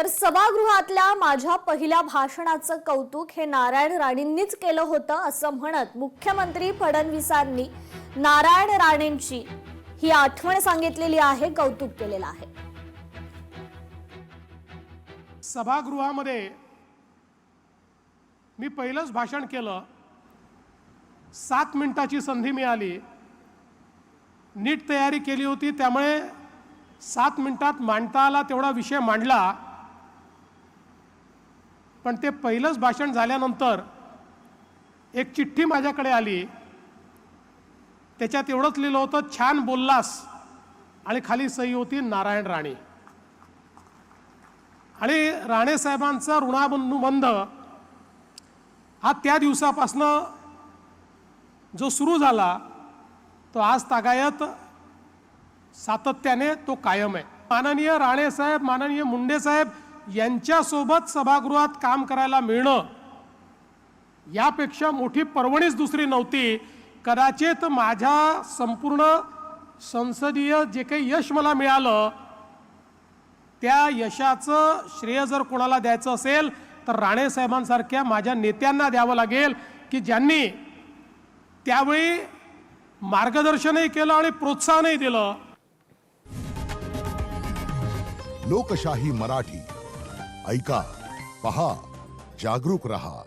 तर सभागृहातल्या माझ्या पहिल्या भाषणाचं कौतुक हे नारायण राणेंनीच केलं होतं असं म्हणत मुख्यमंत्री फडणवीसांनी नारायण राणेंची ही आठवण सांगितलेली आहे, कौतुक केलेलं आहे। सभागृहामध्ये मी पहिलंच भाषण केलं, 7 मिनिटाची संधी मिळाली, नीट तयारी केली होती, त्यामुळे 7 मिनिटात मांडता आला तेवढा विषय मांडला। पण ते पहिलंच भाषण झाल्यानंतर एक चिठ्ठी माझ्याकडे आली, त्याच्यात एवढंच लिहिलं होतं, छान बोललास, आणि खाली सही होती नारायण राणे। आणि राणे साहेबांचा ऋणानुबंध हा त्या दिवसापासून जो सुरू झाला तो आज तागायत सातत्याने तो कायम आहे। माननीय राणे साहेब, माननीय मुंडे साहेब यांच्यासोबत सभागृहात काम करायला मिळणं यापेक्षा मोठी पर्वणीच दुसरी नव्हती। कदाचित माझ्या संपूर्ण संसदीय जे काही यश मला मिळालं, त्या यशाचं श्रेय जर कोणाला द्यायचं असेल तर राणे साहेबांसारख्या माझ्या नेत्यांना द्यावं लागेल, की ज्यांनी त्यावेळी मार्गदर्शनही केलं आणि प्रोत्साहनही दिलं। लोकशाही मराठी ऐका, पहा, जागरूक रहा।